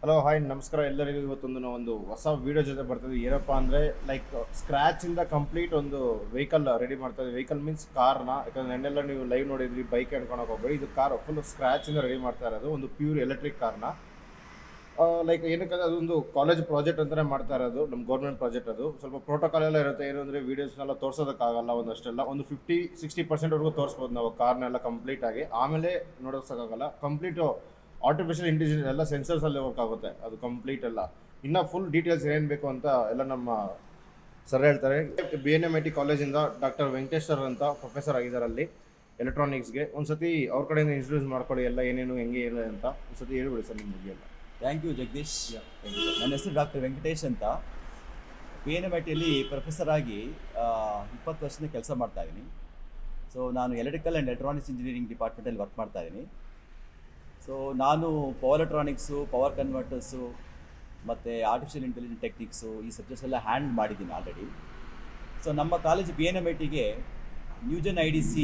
Hello hi ನಮಸ್ಕಾರ ಎಲ್ಲರಿಗೂ. ಇವತ್ತೊಂದು ನಾವು ಒಂದು ಹೊಸ ವಿಡಿಯೋ ಜೊತೆ ಬರ್ತೀವಿ. ಏನಪ್ಪ ಅಂದರೆ ಲೈಕ್ ಸ್ಕ್ರ್ಯಾಚಿಂದ ಕಂಪ್ಲೀಟ್ ಒಂದು ವೆಹಿಕಲ್ ರೆಡಿ ಮಾಡ್ತಾ ಇದ್ದೀವಿ. ವೆಹಿಕಲ್ ಮೀನ್ಸ್ ಕಾರ್ನ, ಯಾಕಂದರೆ ನೆನ್ನೆಲ್ಲ ನೀವು ಲೈವ್ ನೋಡಿದ್ರಿ, ಬೈಕ್ ಹೇಳ್ಕೊಳಕ್ಕೆ ಹೋಗ್ಬೇಡಿ. ಇದು ಕಾರ್ ಫುಲ್ ಸ್ಕ್ರ್ಯಾಚಿಂದ ರೆಡಿ ಮಾಡ್ತಾ ಇರೋದು, ಒಂದು ಪ್ಯೂರ್ ಎಲೆಕ್ಟ್ರಿಕ್ ಕಾರ್ನ. ಲೈಕ್ ಏನಕ್ಕೆ ಅದೊಂದು ಕಾಲೇಜ್ ಪ್ರಾಜೆಕ್ಟ್ ಅಂತಲೇ ಮಾಡ್ತಾ ಇರೋದು, ನಮ್ಮ ಗೌರ್ಮೆಂಟ್ ಪ್ರಾಜೆಕ್ಟ್. ಅದು ಸ್ವಲ್ಪ ಪ್ರೋಟೋಕಾಲ್ ಎಲ್ಲ ಇರುತ್ತೆ. ಏನು ಅಂದರೆ ವೀಡಿಯೋಸ್ನೆಲ್ಲ ತೋರಿಸೋದಕ್ಕಾಗಲ್ಲ, ಒಂದಷ್ಟೆಲ್ಲ ಒಂದು 50-60% ತೋರಿಸ್ಬೋದು ನಾವು ಕಾರ್ನೆಲ್ಲ ಕಂಪ್ಲೀಟಾಗಿ. ಆಮೇಲೆ ನೋಡೋಕ್ಕಾಗಲ್ಲ. ಕಂಪ್ಲೀಟು ಆರ್ಟಿಫಿಷಿಯಲ್ ಇಂಟೆಲಿಜೆನ್ಸ್ ಎಲ್ಲ ಸೆನ್ಸರ್ಸಲ್ಲಿ ವರ್ಕ್ ಆಗುತ್ತೆ ಅದು ಕಂಪ್ಲೀಟ್ ಎಲ್ಲ. ಇನ್ನೂ ಫುಲ್ ಡೀಟೇಲ್ಸ್ ಏನು ಬೇಕು ಅಂತ ಎಲ್ಲ ನಮ್ಮ ಸರ್ ಹೇಳ್ತಾರೆ. BNMIT ಕಾಲೇಜಿಂದ ಡಾಕ್ಟರ್ ವೆಂಕಟೇಶ್ ಸರ್ ಅಂತ ಪ್ರೊಫೆಸರ್ ಆಗಿದ್ದಾರೆ ಅಲ್ಲಿ ಎಲೆಕ್ಟ್ರಾನಿಕ್ಸ್ಗೆ. ಒಂದು ಸತಿ ಅವ್ರ ಕಡೆಯಿಂದ ಇಂಟ್ರೊಡ್ಯೂಸ್ ಮಾಡ್ಕೊಳ್ಳಿ, ಎಲ್ಲ ಏನೇನು ಹೆಂಗೆ ಇಲ್ಲ ಅಂತ ಒಂದು ಸತಿ ಹೇಳ್ಬಿಡಿ ಸರ್ ನಿಮ್ಮ ಬಗ್ಗೆ ಎಲ್ಲ. Thank you Jagadish. ನನ್ನ ಹೆಸರು ಡಾಕ್ಟರ್ ವೆಂಕಟೇಶ್ ಅಂತ. BNMITಯಲ್ಲಿ ಪ್ರೊಫೆಸರ್ ಆಗಿ 20 ವರ್ಷದಿಂದ ಕೆಲಸ ಮಾಡ್ತಾಯಿದ್ದೀನಿ. ಸೊ ನಾನು ಎಲೆಕ್ಟ್ರಿಕಲ್ ಆ್ಯಂಡ್ ಎಲೆಕ್ಟ್ರಾನಿಕ್ಸ್ ಇಂಜಿನಿಯರಿಂಗ್ ಡಿಪಾರ್ಟ್ಮೆಂಟಲ್ಲಿ ವರ್ಕ್ ಮಾಡ್ತಾಯಿದ್ದೀನಿ. ಸೊ ನಾನು ಪವರ್ ಎಲೆಕ್ಟ್ರಾನಿಕ್ಸು, ಪವರ್ ಕನ್ವರ್ಟರ್ಸು ಮತ್ತು ಆರ್ಟಿಫಿಷಿಯಲ್ ಇಂಟೆಲಿಜೆನ್ಸ್ ಟೆಕ್ನಿಕ್ಸು ಈ ಸಬ್ಜೆಕ್ಟ್ಸ್ ಎಲ್ಲ ಹ್ಯಾಂಡಲ್ ಮಾಡಿದ್ದೀನಿ ಆಲ್ರೆಡಿ. ಸೊ ನಮ್ಮ ಕಾಲೇಜ್ BNMITಗೆ new gen IDC,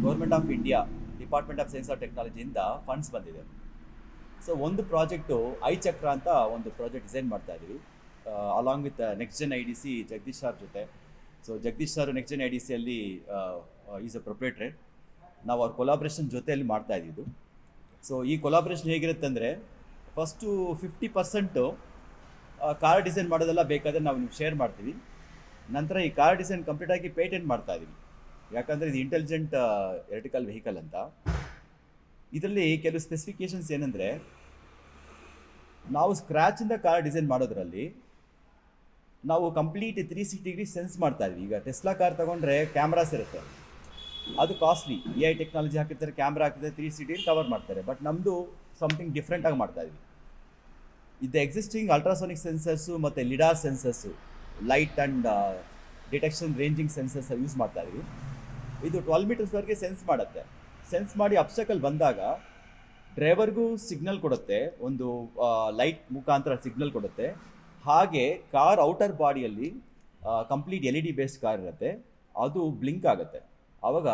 government of India, department of science and ಟೆಕ್ನಾಲಜಿಯಿಂದ ಫಂಡ್ಸ್ ಬಂದಿದೆ. ಸೊ ಒಂದು ಪ್ರಾಜೆಕ್ಟು ಐಚಕ್ರ ಅಂತ ಒಂದು ಪ್ರಾಜೆಕ್ಟ್ ಡಿಸೈನ್ ಮಾಡ್ತಾಯಿದ್ದೀವಿ along with next gen IDC Jagadish sir ಜೊತೆ. So Jagadish sir next gen IDCಯಲ್ಲಿ ಈಸ್ ಅ ಪ್ರೊಪ್ರೇಟ್ರೇಟ್. ನಾವು ಅವ್ರ ಕೊಲಾಬ್ರೇಷನ್ ಜೊತೆಯಲ್ಲಿ ಮಾಡ್ತಾಯಿದ್ದು. ಸೊ ಈ ಕೊಲಾಬ್ರೇಷನ್ ಹೇಗಿರುತ್ತೆ ಅಂದರೆ, ಫಸ್ಟು 50% ಕಾರ್ ಡಿಸೈನ್ ಮಾಡೋದೆಲ್ಲ ಬೇಕಾದರೆ ನಾವು ನಿಮ್ಗೆ ಶೇರ್ ಮಾಡ್ತೀವಿ. ನಂತರ ಈ ಕಾರ್ ಡಿಸೈನ್ ಕಂಪ್ಲೀಟಾಗಿ ಪೇಟೆಂಟ್ ಮಾಡ್ತಾಯಿದ್ದೀವಿ, ಯಾಕಂದರೆ ಇದು ಇಂಟೆಲಿಜೆಂಟ್ ಎಲೆಕ್ಟ್ರಿಕಲ್ ವೆಹಿಕಲ್ ಅಂತ. ಇದರಲ್ಲಿ ಕೆಲವು ಸ್ಪೆಸಿಫಿಕೇಷನ್ಸ್ ಏನಂದರೆ, ನಾವು ಸ್ಕ್ರ್ಯಾಚಿಂದ ಕಾರ್ ಡಿಸೈನ್ ಮಾಡೋದ್ರಲ್ಲಿ ನಾವು ಕಂಪ್ಲೀಟ್ 360 ಡಿಗ್ರಿ ಸೆನ್ಸ್ ಮಾಡ್ತಾ ಇದ್ವಿ. ಈಗ ಟೆಸ್ಲಾ ಕಾರ್ ತೊಗೊಂಡ್ರೆ ಕ್ಯಾಮ್ರಾಸ್ ಇರುತ್ತೆ, ಅದು ಕಾಸ್ಟ್ಲಿ. AI ಟೆಕ್ನಾಲಜಿ ಹಾಕಿರ್ತಾರೆ, ಕ್ಯಾಮ್ರಾ ಹಾಕಿರ್ತಾರೆ, 360 ಡಿಗ್ರಿ ಕವರ್ ಮಾಡ್ತಾರೆ. ಬಟ್ ನಮ್ಮದು ಸಮಥಿಂಗ್ ಡಿಫ್ರೆಂಟಾಗಿ ಮಾಡ್ತಾಯಿದ್ವಿ. ಇದು ಎಕ್ಸಿಸ್ಟಿಂಗ್ ಅಲ್ಟ್ರಾಸೋನಿಕ್ ಸೆನ್ಸರ್ಸು ಮತ್ತು lidar sensors, light and detection ranging sensors use ಮಾಡ್ತಾಯಿದ್ವಿ. ಇದು 12 ಮೀಟರ್ಸ್ವರೆಗೆ ಸೆನ್ಸ್ ಮಾಡುತ್ತೆ. ಸೆನ್ಸ್ ಮಾಡಿ ಅಬ್ಸ್ಟಕಲ್ ಬಂದಾಗ ಡ್ರೈವರ್ಗೂ ಸಿಗ್ನಲ್ ಕೊಡುತ್ತೆ, ಒಂದು ಲೈಟ್ ಮುಖಾಂತರ ಸಿಗ್ನಲ್ ಕೊಡುತ್ತೆ. ಹಾಗೆ ಕಾರ್ ಔಟರ್ ಬಾಡಿಯಲ್ಲಿ ಕಂಪ್ಲೀಟ್ LED ಬೇಸ್ಡ್ ಕಾರ್ ಇರುತ್ತೆ, ಅದು ಬ್ಲಿಂಕ್ ಆಗುತ್ತೆ. ಆವಾಗ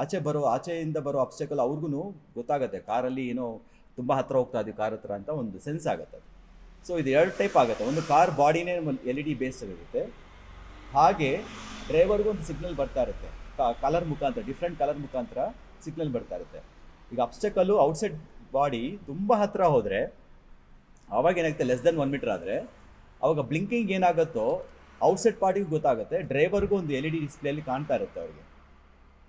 ಆಚೆಯಿಂದ ಬರೋ ಅಬ್ಸ್ಟಕಲ್ ಅವ್ರಿಗೂ ಗೊತ್ತಾಗುತ್ತೆ, ಕಾರಲ್ಲಿ ಏನೋ ತುಂಬ ಹತ್ತಿರ ಹೋಗ್ತಾ ಇದ್ದೀವಿ ಕಾರ್ ಹತ್ರ ಅಂತ ಒಂದು ಸೆನ್ಸ್ ಆಗುತ್ತೆ. ಸೊ ಇದು 2 ಟೈಪ್ ಆಗುತ್ತೆ. ಒಂದು ಕಾರ್ ಬಾಡಿನೇ LED ಬೇಸ್ಡ್ ಇರುತ್ತೆ, ಹಾಗೆ ಡ್ರೈವರ್ಗೂ ಒಂದು ಸಿಗ್ನಲ್ ಬರ್ತಾ ಇರುತ್ತೆ, ಕಲರ್ ಮುಖಾಂತರ, ಡಿಫ್ರೆಂಟ್ ಕಲರ್ ಮುಖಾಂತರ ಸಿಗ್ನಲ್ ಬರ್ತಾ ಇರುತ್ತೆ. ಈಗ ಅಬ್ಸ್ಟಕಲ್ಲು ಔಟ್ಸೈಡ್ ಬಾಡಿ ತುಂಬ ಹತ್ತಿರ ಹೋದರೆ ಆವಾಗ ಏನಾಗುತ್ತೆ, ಲೆಸ್ ದೆನ್ 1 ಮೀಟರ್ ಆದರೆ ಆವಾಗ ಬ್ಲಿಂಕಿಂಗ್ ಏನಾಗುತ್ತೋ ಔಟ್ಸೈಡ್ ಪಾರ್ಟಿಗೂ ಗೊತ್ತಾಗುತ್ತೆ, ಡ್ರೈವರ್ಗೂ ಒಂದು LED ಡಿಸ್ಪ್ಲೇಲಿ ಕಾಣ್ತಾ ಇರುತ್ತೆ ಅವ್ರಿಗೆ.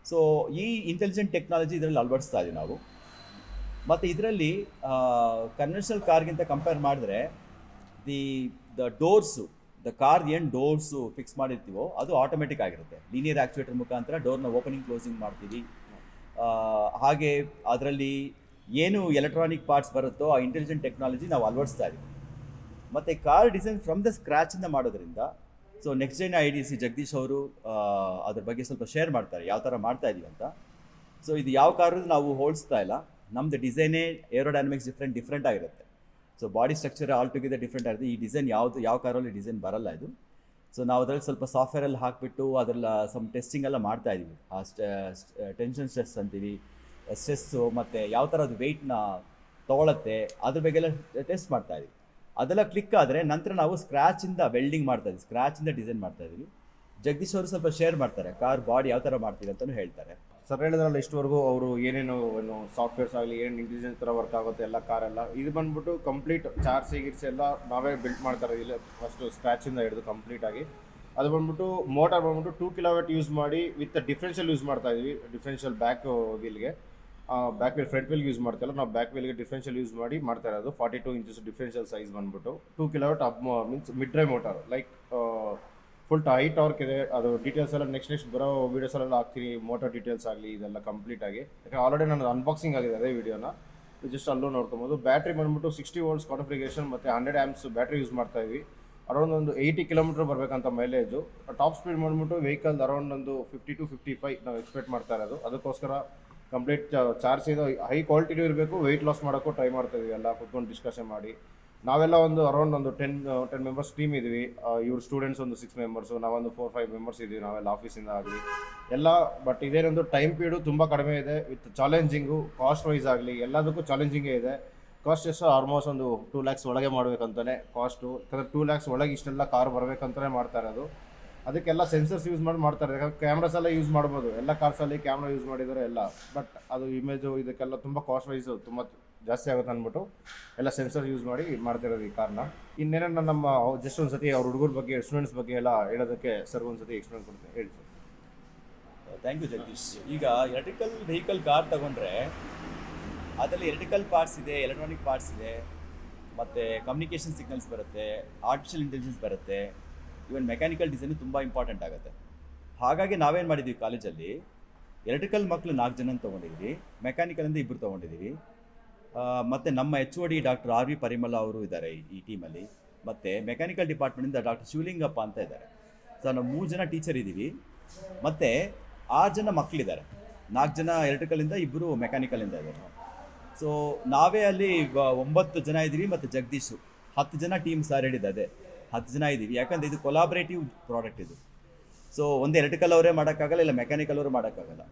ಸೊ ಈ ಇಂಟೆಲಿಜೆಂಟ್ ಟೆಕ್ನಾಲಜಿ ಇದರಲ್ಲಿ ಅಳವಡಿಸ್ತಾ ಇದ್ದೀವಿ ನಾವು. ಮತ್ತು ಇದರಲ್ಲಿ ಕನ್ವೆನ್ಷನಲ್ ಕಾರ್ಗಿಂತ ಕಂಪೇರ್ ಮಾಡಿದ್ರೆ ದ ಡೋರ್ಸು, ದ ಕಾರ್ ಏನು ಡೋರ್ಸು ಫಿಕ್ಸ್ ಮಾಡಿರ್ತೀವೋ ಅದು ಆಟೋಮೆಟಿಕ್ ಆಗಿರುತ್ತೆ. ಲೀನಿಯರ್ ಆ್ಯಕ್ಚುಯೇಟರ್ ಮುಖಾಂತರ ಡೋರ್ನ ಓಪನಿಂಗ್ ಕ್ಲೋಸಿಂಗ್ ಮಾಡ್ತೀವಿ. ಹಾಗೆ ಅದರಲ್ಲಿ ಏನು ಎಲೆಕ್ಟ್ರಾನಿಕ್ ಪಾರ್ಟ್ಸ್ ಬರುತ್ತೋ ಆ ಇಂಟೆಲಿಜೆಂಟ್ ಟೆಕ್ನಾಲಜಿ ನಾವು ಅಳವಡಿಸ್ತಾ ಇದ್ದೀವಿ. ಮತ್ತು ಕಾರ್ ಡಿಸೈನ್ ಫ್ರಮ್ ದ ಸ್ಕ್ರ್ಯಾಚಿಂದ ಮಾಡೋದ್ರಿಂದ, so next gen IDC Jagadish ಅವರು ಅದ್ರ ಬಗ್ಗೆ ಸ್ವಲ್ಪ ಶೇರ್ ಮಾಡ್ತಾರೆ ಯಾವ ಥರ ಮಾಡ್ತಾ ಇದೀವಿ ಅಂತ. ಸೊ ಇದು ಯಾವ ಕಾರು ನಾವು ಹೋಲಿಸ್ತಾ ಇಲ್ಲ, ನಮ್ಮದು ಡಿಸೈನೇ ಏರೋಡೈನಮಿಕ್ಸ್ ಡಿಫ್ರೆಂಟ್ ಆಗಿರುತ್ತೆ. So body structure all together different ಆಗುತ್ತೆ. ಈ ಡಿಸೈನ್ ಯಾವ ಕಾರಲ್ಲಿ ಡಿಸೈನ್ ಬರಲ್ಲ ಇದು. ಸೊ ನಾವು ಅದರಲ್ಲಿ ಸ್ವಲ್ಪ ಸಾಫ್ಟ್ವೇರಲ್ಲಿ ಹಾಕಿಬಿಟ್ಟು ಅದರಲ್ಲಿ ಸಮ್ ಟೆಸ್ಟಿಂಗ್ ಎಲ್ಲ ಮಾಡ್ತಾಯಿದ್ದೀವಿ. ಆ ಟೆನ್ಷನ್ ಸ್ಟ್ರೆಸ್ ಅಂತೀವಿ, ಸ್ಟ್ರೆಸ್ಸು ಮತ್ತು ಯಾವ ಥರ ಅದು ವೆಯ್ಟ್ನ ತೊಗೊಳತ್ತೆ ಅದ್ರ ಬಗ್ಗೆ ಎಲ್ಲ ಟೆಸ್ಟ್ ಮಾಡ್ತಾಯಿದ್ದೀವಿ. ಅದೆಲ್ಲ ಕ್ಲಿಕ್ ಆದರೆ ನಂತರ ನಾವು ಸ್ಕ್ರ್ಯಾಚಿಂದ ವೆಲ್ಡಿಂಗ್ ಮಾಡ್ತಾಯಿದ್ದೀವಿ, ಸ್ಕ್ರ್ಯಾಚಿಂದ ಡಿಸೈನ್ ಮಾಡ್ತಾಯಿದ್ದೀವಿ. ಜಗದೀಶ್ ಅವರು ಸ್ವಲ್ಪ ಶೇರ್ ಮಾಡ್ತಾರೆ, ಕಾರ್ ಬಾಡಿ ಯಾವ ಥರ ಮಾಡ್ತೀವಿ ಅಂತಲೂ ಹೇಳ್ತಾರೆ. ಸರ್ ಹೇಳಿದ್ರಲ್ಲ ಇಷ್ಟವರೆಗೂ ಅವರು ಏನೇನು ಸಾಫ್ಟ್ವೇರ್ಸ್ ಆಗಲಿ, ಏನು ಇಂಟೆಲಿಜೆನ್ಸ್ ಥರ ವರ್ಕ್ ಆಗುತ್ತೆ ಎಲ್ಲ ಕಾರೆಲ್ಲ. ಇದು ಬಂದ್ಬಿಟ್ಟು ಕಂಪ್ಲೀಟ್ ಚಾರ್ಜ್ ಎಲ್ಲ ನಾವೇ ಬಿಲ್ಡ್ ಮಾಡ್ತಾರೆ ಇಲ್ಲ, ಫಸ್ಟು ಸ್ಕ್ರ್ಯಾಚಿಂದ ಹಿಡಿದು ಕಂಪ್ಲೀಟಾಗಿ. ಅದು ಬಂದ್ಬಿಟ್ಟು ಮೋಟಾರ್ ಬಂದ್ಬಿಟ್ಟು 2 kW ಯೂಸ್ ಮಾಡಿ ವಿತ್ ಡಿಫ್ರೆನ್ಷಿಯಲ್ ಯೂಸ್ ಮಾಡ್ತಾಯಿದ್ವಿ. ಡಿಫ್ರೆನ್ಷಿಯಲ್ ಬ್ಯಾಕ್ ವೀಲ್ಗೆ, ಬ್ಯಾಕ್ ವೀಲ್ ಫ್ರಂಟ್ ವೀಲ್ಗೆ ಯೂಸ್ ಮಾಡ್ತಾಯಿಲ್ಲ ನಾವು, ಬ್ಯಾಕ್ ವೀಲ್ಗೆ ಡಿಫ್ರೆನ್ಷಿಯಲ್ ಯೂಸ್ ಮಾಡಿ ಮಾಡ್ತಾ ಇರೋದು. 42 ಇಂಚಸ್ ಡಿಫ್ರೆನ್ಷಿಯಲ್ ಸೈಜ್ ಬಂದ್ಬಿಟ್ಟು 2 kW up means mid drive motor, like full high torque ಇದೆ. ಅದು ಡೀಟೇಲ್ಸ್ ಎಲ್ಲ ನೆಕ್ಸ್ಟ್ ಬರೋ ವೀಡಿಯೋಸಲ್ಲೆಲ್ಲ ಹಾಕ್ತೀನಿ, ಮೋಟರ್ ಡೀಟೇಲ್ಸ್ ಆಗಲಿ ಇದೆಲ್ಲ ಕಂಪ್ಲೀಟಾಗಿ. ಯಾಕಂದರೆ ಆಲ್ರೆಡಿ ನಾನು ಅನ್ಬಾಕ್ಸಿಂಗ್ ಆಗಿದೆ ಅದೇ ವೀಡಿಯೋನ, ಜಸ್ಟ್ ಅಲ್ಲೂ ನೋಡ್ಕೊಬೋದು. ಬ್ಯಾಟ್ರಿ ಬಂದ್ಬಿಟ್ಟು 60 volts ಕಾನ್ಫಿಗರೇಷನ್ ಮತ್ತು 100 amps ಬ್ಯಾಟ್ರಿ ಯೂಸ್ ಮಾಡ್ತಾಯಿದ್ವಿ. ಅರೌಂಡ್ ಒಂದು 80 km ಬರಬೇಕಂತ ಮೈಲೇಜು. ಟಾಪ್ ಸ್ಪೀಡ್ ಬಂದ್ಬಿಟ್ಟು ವೆಹಿಕಲ್ ಅರೌಂಡ್ ಒಂದು 50 to 55 ನಾವು ಎಕ್ಸ್ಪೆಕ್ಟ್ ಮಾಡ್ತಾ ಇರೋದು. ಅದಕ್ಕೋಸ್ಕರ ಕಂಪ್ಲೀಟ್ ಚಾರ್ಜ್ ಇದು ಹೈ ಕ್ವಾಲಿಟಿನೂ ಇರಬೇಕು, ವೆಯ್ಟ್ ಲಾಸ್ ಮಾಡೋಕ್ಕೂ ಟ್ರೈ ಮಾಡ್ತಾಯಿದ್ವಿ ಎಲ್ಲ ಕೂತ್ಕೊಂಡು ಡಿಸ್ಕಷನ್ ಮಾಡಿ. ನಾವೆಲ್ಲ ಒಂದು ಅರೌಂಡ್ ಒಂದು 10 ಮೆಂಬರ್ಸ್ ಟೀಮ್ ಇದ್ವಿ. ಇವ್ರ ಸ್ಟೂಡೆಂಟ್ಸ್ ಒಂದು 6 ಮೆಂಬರ್ಸು, ನಾವೊಂದು 4-5 ಮೆಂಬರ್ಸ್ ಇದ್ದೀವಿ ನಾವೆಲ್ಲ ಆಫೀಸಿಂದ ಆಗಲಿ ಎಲ್ಲ. ಬಟ್ ಇದೇನೊಂದು ಟೈಮ್ ಪೀರಿಯಡು ತುಂಬ ಕಡಿಮೆ ಇದೆ, ವಿತ್ ಚಾಲೆಂಜಿಂಗು, ಕಾಸ್ಟ್ ವೈಸ್ ಆಗಲಿ ಎಲ್ಲದಕ್ಕೂ ಚಾಲೆಂಜಿಂಗೇ ಇದೆ. ಕಾಸ್ಟ್ ಎಷ್ಟು ಆಲ್ಮೋಸ್ಟ್ ಒಂದು 2 lakhs ಒಳಗೆ ಮಾಡಬೇಕಂತಾನೆ ಕಾಸ್ಟು. ಯಾಕಂದರೆ 2 lakhs ಒಳಗೆ ಇಷ್ಟೆಲ್ಲ ಕಾರ್ ಬರಬೇಕಂತಲೇ ಮಾಡ್ತಾ ಇರೋದು. ಅದಕ್ಕೆಲ್ಲ ಸೆನ್ಸರ್ಸ್ ಯೂಸ್ ಮಾಡ್ತಾರೆ. ಯಾಕಂದರೆ ಕ್ಯಾಮ್ರಾಸ್ ಎಲ್ಲ ಯೂಸ್ ಮಾಡ್ಬೋದು, ಎಲ್ಲ ಕಾರ್ಸಲ್ಲಿ ಕ್ಯಾಮ್ರಾ ಯೂಸ್ ಮಾಡಿದ್ದಾರೆ ಎಲ್ಲ. ಬಟ್ ಅದು ಇಮೇಜು ಇದಕ್ಕೆಲ್ಲ ತುಂಬ ಕಾಸ್ಟ್ ವೈಸು ತುಂಬ ಜಾಸ್ತಿ ಆಗುತ್ತೆ ಅಂದ್ಬಿಟ್ಟು ಎಲ್ಲ ಸೆನ್ಸರ್ ಯೂಸ್ ಮಾಡಿ ಮಾಡ್ತಿರೋದು ಈ ಕಾರ್ನ. ಇನ್ನೇನೋ ನಮ್ಮ ಜಸ್ಟ್ ಒಂದು ಸತಿ ಅವ್ರ ಹುಡುಗರ ಬಗ್ಗೆ, ಸ್ಟೂಡೆಂಟ್ಸ್ ಬಗ್ಗೆ ಎಲ್ಲ ಹೇಳೋದಕ್ಕೆ ಸರ್ ಒಂದು ಸತಿ ಎಕ್ಸ್ಪ್ಲೇನ್ ಕೊಡ್ತೀನಿ, ಹೇಳಿ ಸರ್. Thank you Jagadish. ಈಗ ಎಲೆಕ್ಟ್ರಿಕಲ್ ವೆಹಿಕಲ್ ಕಾರ್ ತಗೊಂಡ್ರೆ ಅದರಲ್ಲಿ ಎಲೆಕ್ಟ್ರಿಕಲ್ ಪಾರ್ಟ್ಸ್ ಇದೆ, ಎಲೆಕ್ಟ್ರಾನಿಕ್ ಪಾರ್ಟ್ಸ್ ಇದೆ, ಮತ್ತು ಕಮ್ಯುನಿಕೇಷನ್ ಸಿಗ್ನಲ್ಸ್ ಬರುತ್ತೆ, ಆರ್ಟಿಫಿಷಿಯಲ್ ಇಂಟೆಲಿಜೆನ್ಸ್ ಬರುತ್ತೆ, ಈವನ್ ಮೆಕ್ಯಾನಿಕಲ್ ಡಿಸೈನು ತುಂಬ ಇಂಪಾರ್ಟೆಂಟ್ ಆಗುತ್ತೆ. ಹಾಗಾಗಿ ನಾವೇನು ಮಾಡಿದ್ವಿ ಕಾಲೇಜಲ್ಲಿ, ಎಲೆಕ್ಟ್ರಿಕಲ್ ಮಕ್ಕಳು 4 ಜನ ತೊಗೊಂಡಿದ್ವಿ, ಮೆಕ್ಯಾನಿಕಲಿಂದ 2 ತೊಗೊಂಡಿದ್ದೀವಿ. ಮತ್ತು ನಮ್ಮ HOD ಡಾಕ್ಟರ್ R V ಪರಿಮಳ ಅವರು ಇದ್ದಾರೆ ಈ ಟೀಮಲ್ಲಿ. ಮತ್ತು ಮೆಕ್ಯಾನಿಕಲ್ ಡಿಪಾರ್ಟ್ಮೆಂಟಿಂದ ಡಾಕ್ಟರ್ ಶಿವಲಿಂಗಪ್ಪ ಅಂತ ಇದ್ದಾರೆ. ಸೊ ನಾವು 3 ಜನ ಟೀಚರ್ ಇದ್ದೀವಿ, ಮತ್ತು 6 ಜನ ಮಕ್ಕಳಿದ್ದಾರೆ. 4 ಜನ ಎಲೆಕ್ಟ್ರಿಕಲಿಂದ, 2 ಮೆಕ್ಯಾನಿಕಲಿಂದ ಇದ್ದಾರೆ. ಸೊ ನಾವೇ ಅಲ್ಲಿ 9 ಜನ ಇದ್ದೀವಿ, ಮತ್ತು ಜಗದೀಶು 10 ಜನ ಟೀಮ್ ಸರ್ ಹೇಳಿದ್ದು ಅದೇ 10 ಜನ ಇದ್ದೀವಿ. ಯಾಕಂದರೆ ಇದು ಕೊಲಾಬ್ರೇಟಿವ್ ಪ್ರಾಡಕ್ಟ್ ಇದು. ಸೊ ಒಂದು ಎಲೆಕ್ಟ್ರಿಕಲ್ ಅವರೇ ಮಾಡೋಕ್ಕಾಗಲ್ಲ, ಇಲ್ಲ ಮೆಕ್ಯಾನಿಕಲ್ ಅವರು ಮಾಡೋಕ್ಕಾಗಲ್ಲ,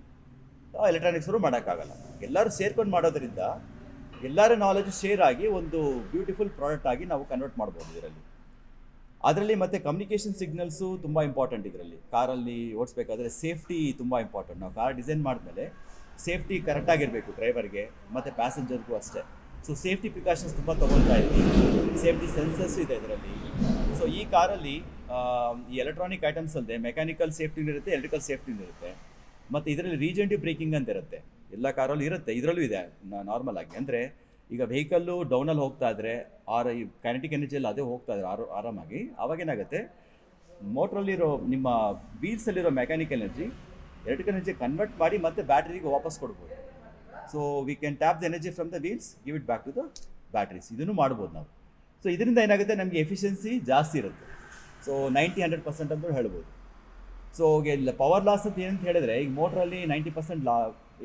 ಎಲೆಕ್ಟ್ರಾನಿಕ್ಸ್ ಅವರು ಮಾಡೋಕ್ಕಾಗಲ್ಲ. ಎಲ್ಲರೂ ಸೇರ್ಕೊಂಡು ಮಾಡೋದ್ರಿಂದ ಎಲ್ಲರ ನಾಲೆಜು ಶೇರ್ ಆಗಿ ಒಂದು ಬ್ಯೂಟಿಫುಲ್ ಪ್ರಾಡಕ್ಟ್ ಆಗಿ ನಾವು ಕನ್ವರ್ಟ್ ಮಾಡ್ಬೋದು ಇದರಲ್ಲಿ. ಅದರಲ್ಲಿ ಮತ್ತು ಕಮ್ಯುನಿಕೇಷನ್ ಸಿಗ್ನಲ್ಸು ತುಂಬ ಇಂಪಾರ್ಟೆಂಟ್ ಇದರಲ್ಲಿ. ಕಾರಲ್ಲಿ ಓಡಿಸ್ಬೇಕಾದ್ರೆ ಸೇಫ್ಟಿ ತುಂಬ ಇಂಪಾರ್ಟೆಂಟ್. ನಾವು ಕಾರ್ ಡಿಸೈನ್ ಮಾಡಿದ್ಮೇಲೆ ಸೇಫ್ಟಿ ಕರೆಕ್ಟಾಗಿರಬೇಕು ಡ್ರೈವರ್ಗೆ ಮತ್ತು ಪ್ಯಾಸೆಂಜರ್ಗೂ ಅಷ್ಟೇ. ಸೊ ಸೇಫ್ಟಿ ಪ್ರಿಕಾಷನ್ಸ್ ತುಂಬ ತೊಗೊಳ್ತಾ ಇದ್ದೀವಿ, ಸೇಫ್ಟಿ ಸೆನ್ಸರ್ಸ್ ಇದೆ ಇದರಲ್ಲಿ. ಸೊ ಈ ಕಾರಲ್ಲಿ ಈ ಎಲೆಕ್ಟ್ರಾನಿಕ್ ಐಟಮ್ಸ್ ಅಲ್ಲದೆ ಮೆಕ್ಯಾನಿಕಲ್ ಸೇಫ್ಟಿನೂ ಇರುತ್ತೆ, ಎಲೆಕ್ಟ್ರಿಕಲ್ ಸೇಫ್ಟಿನೂ ಇರುತ್ತೆ, ಮತ್ತು ಇದರಲ್ಲಿ ರೀಜೆಂಟಿವ್ ಬ್ರೇಕಿಂಗ್ ಅಂತ ಇರುತ್ತೆ. ಎಲ್ಲ ಕಾರಲ್ಲೂ ಇರುತ್ತೆ, ಇದರಲ್ಲೂ ಇದೆ ನಾರ್ಮಲ್ ಆಗಿ. ಅಂದರೆ ಈಗ ವೆಹಿಕಲ್ಲು ಡೌನಲ್ಲಿ ಹೋಗ್ತಾ ಇದ್ದರೆ ಈ ಕೈನೆಟಿಕ್ ಎನರ್ಜಿಯಲ್ಲಿ ಅದೇ ಹೋಗ್ತಾ ಇದ್ರೆ ಆರಾಮಾಗಿ, ಅವಾಗೇನಾಗುತ್ತೆ ಮೋಟ್ರಲ್ಲಿರೋ ನಿಮ್ಮ ವೀಲ್ಸಲ್ಲಿರೋ mechanic energy electrical energy convert ಮಾಡಿ ಮತ್ತೆ ಬ್ಯಾಟ್ರಿಗೆ ವಾಪಸ್ ಕೊಡ್ಬೋದು. So we can tap the energy from the wheels, give it back to the batteries. ಇದನ್ನು ಮಾಡ್ಬೋದು ನಾವು. ಸೊ ಇದರಿಂದ ಏನಾಗುತ್ತೆ, ನಮಗೆ ಎಫಿಷಿಯನ್ಸಿ ಜಾಸ್ತಿ ಇರುತ್ತೆ. ಸೊ 90-100% ಅಂತ ಹೇಳ್ಬೋದು. ಸೊ ಇಲ್ಲ ಪವರ್ ಲಾಸ್ ಅಂತ ಏನಂತ ಹೇಳಿದ್ರೆ, ಈಗ ಮೋಟ್ರಲ್ಲಿ 90%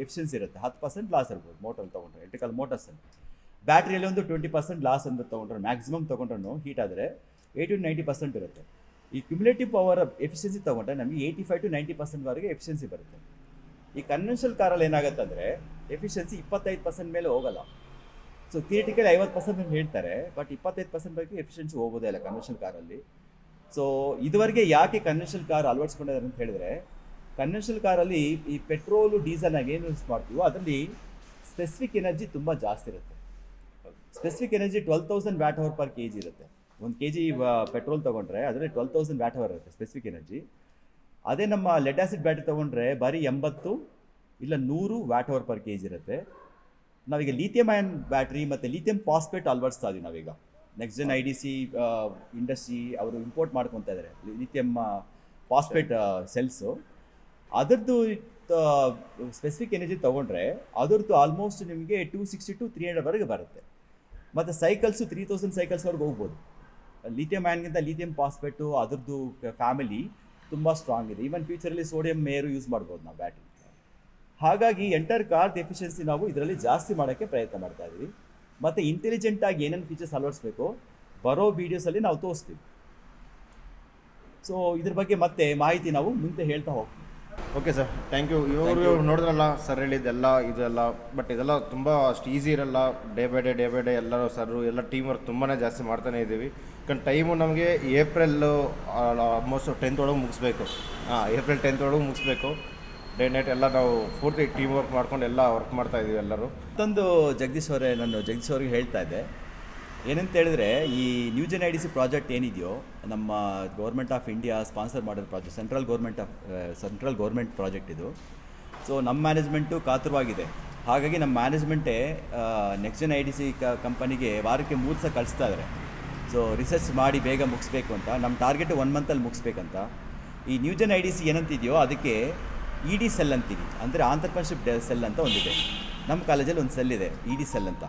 ಎಫಿಷಿಯನ್ಸಿ ಇರುತ್ತೆ, 10% ಲಾಸ್ ಇರ್ಬೋದು ಮೋಟ್ರಲ್ಲಿ ತೊಗೊಂಡ್ರೆ, ಎಲೆಕ್ಟ್ರಿಕಲ್ ಮೋಟರ್ಸಲ್ಲಿ. ಬ್ಯಾಟ್ರಿಯಲ್ಲಿ ಒಂದು 20% ಲಾಸ್ ಅಂತ ತೊಗೊಂಡ್ರೆ, ಮ್ಯಾಕ್ಸಿಮಮ್ ತೊಗೊಂಡ್ರೂ ಹೀಟ್ ಆದರೆ 80-90% ಇರುತ್ತೆ. ಈ ಕ್ಯುಮುಲೇಟಿವ್ ಪವರ್ ಎಫಿಷಿಯನ್ಸಿ ತೊಗೊಂಡ್ರೆ ನಮಗೆ 85-90% ಎಫಿಷಿಯನ್ಸಿ ಬರುತ್ತೆ. ಈ ಕನ್ವೆನ್ಷನಲ್ ಕಾರಲ್ಲಿ ಏನಾಗುತ್ತೆ ಅಂದರೆ ಎಫಿಷಿಯನ್ಸಿ 25% ಮೇಲೆ ಹೋಗಲ್ಲ. ಸೊ ಥಿಯೇಟಿಕಲಿ 50% ಹೇಳ್ತಾರೆ, ಬಟ್ 25% ಬಗ್ಗೆ ಎಫಿಷಿಯನ್ಸಿ ಹೋಗೋದೇ ಇಲ್ಲ ಕನ್ವೆನ್ಷನಲ್ ಕಾರಲ್ಲಿ. ಸೊ ಇದುವರೆಗೆ ಯಾಕೆ ಕನ್ವೆನ್ಷನಲ್ ಕಾರ್ ಅಳವಡಿಸ್ಕೊಂಡಿದ್ದಾರೆ ಅಂತ ಹೇಳಿದ್ರೆ, ಕನ್ವೆನ್ಷನಲ್ ಕಾರಲ್ಲಿ ಈ ಪೆಟ್ರೋಲು ಡೀಸೆಲ್ನಾಗ ಏನು ಯೂಸ್ ಮಾಡ್ತೀವೋ ಅದರಲ್ಲಿ ಸ್ಪೆಸಿಫಿಕ್ ಎನರ್ಜಿ ತುಂಬ ಜಾಸ್ತಿ ಇರುತ್ತೆ. ಸ್ಪೆಸಿಫಿಕ್ ಎನರ್ಜಿ 12,000 Wh/kg ಇರುತ್ತೆ. 1 kg ಪೆಟ್ರೋಲ್ ತೊಗೊಂಡ್ರೆ ಅದರಲ್ಲಿ 12,000 Wh ಇರುತ್ತೆ ಸ್ಪೆಸಿಫಿಕ್ ಎನರ್ಜಿ. ಅದೇ ನಮ್ಮ ಲೆಡ್ ಆಸಿಡ್ ಬ್ಯಾಟ್ರಿ ತೊಗೊಂಡ್ರೆ ಬರೀ 80 ಇಲ್ಲ 100 Wh/kg ಇರುತ್ತೆ. ನಾವೀಗ ಲೀಥಿಯಂ ಅಯನ್ ಬ್ಯಾಟ್ರಿ ಮತ್ತು ಲೀಥಿಯಂ ಫಾಸ್ಫೇಟ್ ಅಳವಡಿಸ್ತಾ ಇದ್ದೀವಿ ನಾವೀಗ. ನೆಕ್ಸ್ಟ್ ಜನ್ IDC ಇಂಡಸ್ಟ್ರಿ ಅವರು ಇಂಪೋರ್ಟ್ ಮಾಡ್ಕೊತಾ ಇದ್ದಾರೆ ಲಿಥಿಯಂ ಫಾಸ್ಫೇಟ್ ಸೆಲ್ಸು. ಅದರದ್ದು ಸ್ಪೆಸಿಫಿಕ್ ಎನರ್ಜಿ ತೊಗೊಂಡ್ರೆ ಅದರದ್ದು ಆಲ್ಮೋಸ್ಟ್ ನಿಮಗೆ 260-300 ಬರುತ್ತೆ. ಮತ್ತು ಸೈಕಲ್ಸು 3000 ಸೈಕಲ್ಸ್ವರೆಗೆ ಹೋಗ್ಬೋದು. ಲಿಥಿಯಂ ಅಯನ್ಗಿಂತ ಲೀಥಿಯಂ ಫಾಸ್ಫೇಟು ಅದರದ್ದು ಫ್ಯಾಮಿಲಿ ತುಂಬ ಸ್ಟ್ರಾಂಗ್ ಇದೆ. ಈವನ್ ಫ್ಯೂಚರಲ್ಲಿ ಸೋಡಿಯಂ ಮೇರು ಯೂಸ್ ಮಾಡ್ಬೋದು ನಾವು ಬ್ಯಾಟ್ರಿ. ಹಾಗಾಗಿ ಎಂಟರ್ ಕಾರ್ದು ಎಫಿಷಿಯನ್ಸಿ ನಾವು ಇದರಲ್ಲಿ ಜಾಸ್ತಿ ಮಾಡೋಕ್ಕೆ ಪ್ರಯತ್ನ ಮಾಡ್ತಾ ಇದ್ದೀವಿ. ಮತ್ತು ಇಂಟೆಲಿಜೆಂಟಾಗಿ ಏನೇನು ಫೀಚರ್ಸ್ ಅಳವಡಿಸ್ಬೇಕು ಬರೋ ವೀಡಿಯೋಸಲ್ಲಿ ನಾವು ತೋರಿಸ್ತೀವಿ. ಸೊ ಇದ್ರ ಬಗ್ಗೆ ಮತ್ತೆ ಮಾಹಿತಿ ನಾವು ಮುಂದೆ ಹೇಳ್ತಾ ಹೋಗ್ತೀವಿ. Okay sir, thank you. ಇವರು ನೋಡಿದ್ರಲ್ಲ ಸರ್ ಹೇಳಿದ್ದೆಲ್ಲ ಇದೆಲ್ಲ, ಬಟ್ ಇದೆಲ್ಲ ತುಂಬ ಅಷ್ಟು ಈಸಿ ಇರಲ್ಲ. ಡೇ ಬೈ ಡೇ ಎಲ್ಲರೂ ಸರು ಎಲ್ಲ ಟೀಮ್ ವರ್ಕ್ ತುಂಬಾ ಜಾಸ್ತಿ ಮಾಡ್ತಾನೆ ಇದ್ದೀವಿ. ಯಾಕಂದ್ರೆ ಟೈಮು ನಮಗೆ ಏಪ್ರಿಲ್ ಆಲ್ಮೋಸ್ಟ್ 10th ಒಳಗೆ ಮುಗಿಸ್ಬೇಕು. ಏಪ್ರಿಲ್ 10th ಒಳಗೆ ಮುಗಿಸ್ಬೇಕು. ಡೇ ನೈಟ್ ಎಲ್ಲ ನಾವು ಪೂರ್ತಿ ಟೀಮ್ ವರ್ಕ್ ಮಾಡ್ಕೊಂಡು ಎಲ್ಲ ವರ್ಕ್ ಮಾಡ್ತಾ ಇದ್ದೀವಿ ಎಲ್ಲರೂ. ಮತ್ತೊಂದು ಜಗದೀಶ್ ಅವ್ರಿಗೆ ಹೇಳ್ತಾ ಇದ್ದೆ ಏನಂತ ಹೇಳಿದ್ರೆ, ಈ ನ್ಯೂ ಜೆನ್ IDC ಪ್ರಾಜೆಕ್ಟ್ ಏನಿದೆಯೋ ನಮ್ಮ ಗೌರ್ಮೆಂಟ್ ಆಫ್ ಇಂಡಿಯಾ ಸ್ಪಾನ್ಸರ್ ಮಾಡಿರೋ ಪ್ರಾಜೆಕ್ಟ್, ಸೆಂಟ್ರಲ್ ಗೌರ್ಮೆಂಟ್ ಪ್ರಾಜೆಕ್ಟ್ ಇದು. ಸೊ ನಮ್ಮ ಮ್ಯಾನೇಜ್ಮೆಂಟು ಕಾತುರವಾಗಿದೆ. ಹಾಗಾಗಿ ನಮ್ಮ ಮ್ಯಾನೇಜ್ಮೆಂಟೇ ನೆಕ್ಸ್ಟ್ ಜೆನ್ IDC ಕಂಪನಿಗೆ ವಾರಕ್ಕೆ 3 ಸಲ ಕಳಿಸ್ತಾ ಇದ್ದಾರೆ. ಸೊ ರಿಸರ್ಚ್ ಮಾಡಿ ಬೇಗ ಮುಗಿಸ್ಬೇಕು ಅಂತ. ನಮ್ಮ ಟಾರ್ಗೆಟ್ 1 ಮಂತಲ್ಲಿ ಮುಗಿಸ್ಬೇಕಂತ. ಈ ನ್ಯೂ ಜೆನ್ IDC ಏನಂತಿದೆಯೋ ಅದಕ್ಕೆ ED ಸೆಲ್ ಅಂತೀವಿ, ಅಂದರೆ ಆಂಟರ್ಪ್ರಿನರ್ಶಿಪ್ ಸೆಲ್ ಅಂತ ಒಂದಿದೆ. ನಮ್ಮ ಕಾಲೇಜಲ್ಲಿ ಒಂದು ಸೆಲ್ ಇದೆ ED ಸೆಲ್ ಅಂತ.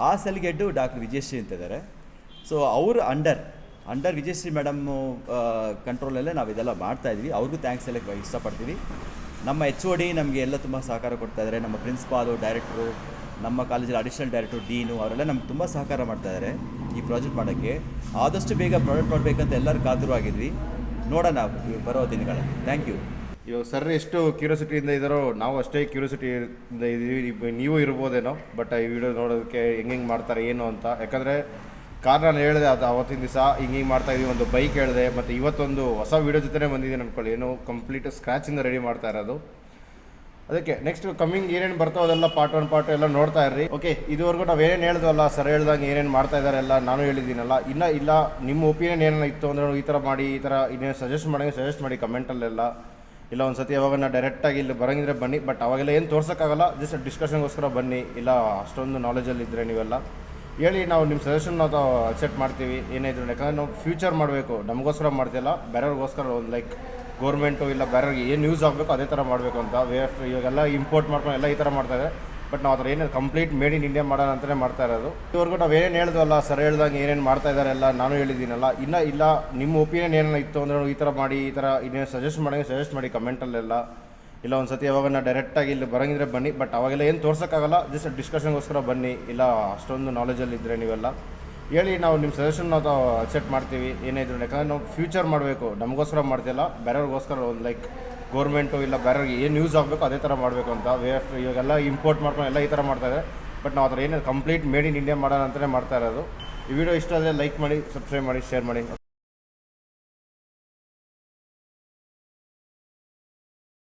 ಆ ಸೆಲ್ಗೆ ಹೆಡ್ಡು ಡಾಕ್ಟರ್ ವಿಜಯಶ್ರೀ ಅಂತ ಇದ್ದಾರೆ. ಸೊ ಅವರು ಅಂಡರ್ ವಿಜಯಶ್ರೀ ಮೇಡಮ್ಮು ಕಂಟ್ರೋಲಲ್ಲೇ ನಾವು ಇದೆಲ್ಲ ಮಾಡ್ತಾಯಿದ್ವಿ. ಅವ್ರಿಗೂ ಥ್ಯಾಂಕ್ಸ್ ಹೇಳಕ್ಕೆ ಇಷ್ಟಪಡ್ತೀವಿ. ನಮ್ಮ HOD ನಮಗೆ ಎಲ್ಲ ತುಂಬ ಸಹಕಾರ ಕೊಡ್ತಾಯಿದ್ದಾರೆ. ನಮ್ಮ ಪ್ರಿನ್ಸಿಪಾಲು, ಡೈರೆಕ್ಟ್ರು, ನಮ್ಮ ಕಾಲೇಜಲ್ಲಿ ಅಡಿಷನಲ್ ಡೈರೆಕ್ಟ್ರು, ಡೀನು ಅವರೆಲ್ಲ ನಮ್ಗೆ ತುಂಬ ಸಹಕಾರ ಮಾಡ್ತಾಯಿದ್ದಾರೆ ಈ ಪ್ರಾಜೆಕ್ಟ್ ಮಾಡೋಕ್ಕೆ. ಆದಷ್ಟು ಬೇಗ ಪ್ರಾಡಕ್ಟ್ ಮಾಡಬೇಕಂತ ಎಲ್ಲರೂ ಕಾತುರವಾಗಿದ್ವಿ. ನೋಡೋಣ ಬರೋ ದಿನಗಳಲ್ಲಿ. Thank you. ಇವಾಗ ಸರ್ ಎಷ್ಟು ಕ್ಯೂರಿಯಾಸಿಟಿಯಿಂದ ಇದ್ದಾರೋ ನಾವು ಅಷ್ಟೇ ಕ್ಯೂರಿಯಾಸಿಟಿಯಿಂದ ಇದ್ದೀವಿ, ನೀವು ಇರ್ಬೋದೇನೋ. ಬಟ್ ಈ ವಿಡಿಯೋ ನೋಡೋದಕ್ಕೆ ಹೆಂಗೆ ಮಾಡ್ತಾರೆ ಏನು ಅಂತ. ಯಾಕಂದರೆ ಕಾರ್ ನಾನು ಹೇಳಿದೆ ಅದು ಅವತ್ತಿನ ದಿವಸ ಹಿಂಗೆ ಮಾಡ್ತಾ ಇದೀವಿ, ಒಂದು ಬೈಕ್ ಹೇಳಿದೆ, ಮತ್ತು ಇವತ್ತೊಂದು ಹೊಸ ವೀಡಿಯೋ ಜೊತೆ ಬಂದಿದ್ದೀನಿ ಅಂದ್ಕೊಳ್ಳಿ. ಏನು ಕಂಪ್ಲೀಟ್ ಸ್ಕ್ರ್ಯಾಚಿಂದ ರೆಡಿ ಮಾಡ್ತಾ ಇರೋದು. ಅದಕ್ಕೆ ನೆಕ್ಸ್ಟ್ ಕಮ್ಮಿಂಗ್ ಏನೇನು ಬರ್ತಾವೆ ಅದೆಲ್ಲ ಪಾರ್ಟ್ 1 ಪಾರ್ಟ್ ಎಲ್ಲ ನೋಡ್ತಾ ಇರ್ರಿ. ಓಕೆ, ಇದುವರೆಗೂ ನಾವು ಏನೇನು ಹೇಳಿದ್ವಲ್ಲ, ಸರ್ ಹೇಳ್ದಂಗೆ ಏನೇನು ಮಾಡ್ತಾ ಇದ್ದಾರೆ ಎಲ್ಲ ನಾನು ಹೇಳಿದ್ದೀನಲ್ಲ. ಇಲ್ಲ ನಿಮ್ಮ ಒಪಿನಿಯನ್ ಏನೇನು ಇತ್ತು ಅಂದರೆ ಈ ಥರ ಮಾಡಿ, ಈ ಥರ ಇನ್ನೇನು ಸಜೆಸ್ಟ್ ಮಾಡಿ ಕಮೆಂಟಲ್ಲೆಲ್ಲ. ಇಲ್ಲ ಒಂದು ಸತಿ ಯಾವಾಗ ಡೈರೆಕ್ಟಾಗಿ ಇಲ್ಲಿ ಬರೋಂಗಿದ್ರೆ ಬನ್ನಿ, ಬಟ್ ಅವಾಗೆಲ್ಲ ಏನು ತೋರ್ಸೋಕ್ಕಾಗಲ್ಲ, ಜಸ್ಟ್ ಡಿಸ್ಕಷನ್ಗೋಸ್ಕರ ಬನ್ನಿ. ಇಲ್ಲ ಅಷ್ಟೊಂದು ನಾಲೆಜಲ್ಲಿ ಇದ್ದರೆ ನೀವೆಲ್ಲ ಹೇಳಿ, ನಾವು ನಿಮ್ಮ ಸಜೆಷನ್ ನಾವು ಅಕ್ಸೆಪ್ಟ್ ಮಾಡ್ತೀವಿ ಏನೇ ಇದ್ರು. ಯಾಕಂದರೆ ನಾವು ಫ್ಯೂಚರ್ ಮಾಡಬೇಕು, ನಮಗೋಸ್ಕರ ಮಾಡ್ತಿಲ್ಲ, ಬೇರೆಯವ್ರಿಗೋಸ್ಕರ. ಒಂದು ಲೈಕ್ ಗೌರ್ಮೆಂಟು ಇಲ್ಲ ಬೇರೆಯವ್ರಿಗೆ ಏನು ಯೂಸ್ ಆಗಬೇಕು ಅದೇ ಥರ ಮಾಡಬೇಕು ಅಂತ. ಇವಾಗೆಲ್ಲ ಇಂಪೋರ್ಟ್ ಮಾಡ್ಕೊಂಡು ಎಲ್ಲ ಈ ಥರ ಮಾಡ್ತಾಯಿದೆ. ಬಟ್ ನಾವು ಅದ್ರ ಏನೇನು ಕಂಪ್ಲೀಟ್ ಮೇಡ್ ಇನ್ ಇಂಡಿಯಾ ಮಾಡೋಣ ಅಂತಲೇ ಮಾಡ್ತಾ ಇರೋದು. ಇದುವರೆಗೂ ನಾವು ಏನೇನು ಹೇಳಿದ್ವಲ್ಲ, ಸರ್ ಹೇಳ್ದಂಗೆ ಏನೇನು ಮಾಡ್ತಾ ಇದ್ದಾರೆ ಎಲ್ಲ ನಾನು ಹೇಳಿದ್ದೀನಲ್ಲ. ಇಲ್ಲ ನಿಮ್ಮ ಒಪಿನಿಯನ್ ಏನೇನು ಇತ್ತು ಅಂದರೆ ಈ ಥರ ಮಾಡಿ, ಈ ಥರ ಇನ್ನೇನು ಸಜೆಸ್ಟ್ ಮಾಡಿ ಕಮೆಂಟಲ್ಲೆಲ್ಲ. ಇಲ್ಲ ಒಂದು ಸತಿ ಯಾವಾಗ ಡೈರೆಕ್ಟಾಗಿ ಇಲ್ಲಿ ಬರೋಂಗಿದ್ರೆ ಬನ್ನಿ, ಬಟ್ ಅವಾಗೆಲ್ಲ ಏನು ತೋರ್ಸೋಕ್ಕಾಗಲ್ಲ, ಜಸ್ಟ್ ಡಿಸ್ಕಷನ್ಗೋಸ್ಕರ ಬನ್ನಿ. ಇಲ್ಲ ಅಷ್ಟೊಂದು ನಾಲೆಜಲ್ಲಿ ಇದ್ದರೆ ನೀವೆಲ್ಲ ಹೇಳಿ, ನಾವು ನಿಮ್ಮ ಸಜೆಷನ್ ನಾವು ಅಕ್ಸೆಪ್ಟ್ ಮಾಡ್ತೀವಿ ಏನೇ ಇದ್ರು. ಯಾಕಂದರೆ ನಾವು ಫ್ಯೂಚರ್ ಮಾಡಬೇಕು, ನಮಗೋಸ್ಕರ ಮಾಡ್ತಿಲ್ಲ, ಬೇರೆಯವ್ರಿಗೋಸ್ಕರ. ಒಂದು ಲೈಕ್ ಗೌರ್ಮೆಂಟು ಇಲ್ಲ ಬೇರೆಯವ್ರಿಗೆ ಏನು ಯೂಸ್ ಆಗಬೇಕು ಅದೇ ಥರ ಮಾಡಬೇಕು ಅಂತ. ಇವಾಗೆಲ್ಲ ಇಂಪೋರ್ಟ್ ಮಾಡ್ಕೊಂಡು ಎಲ್ಲ ಈ ಥರ ಮಾಡ್ತಾಯಿದೆ. ಬಟ್ ನಾವು ಅದ್ರ ಏನೇನು ಕಂಪ್ಲೀಟ್ ಮೇಡ್ ಇನ್ ಇಂಡಿಯಾ ಮಾಡೋಣ ಅಂತಲೇ ಮಾಡ್ತಾ ಇರೋದು. ಈ ವಿಡಿಯೋ ಇಷ್ಟ ಆದರೆ ಲೈಕ್ ಮಾಡಿ, ಸಬ್ಸ್ಕ್ರೈಬ್ ಮಾಡಿ, ಶೇರ್ ಮಾಡಿ.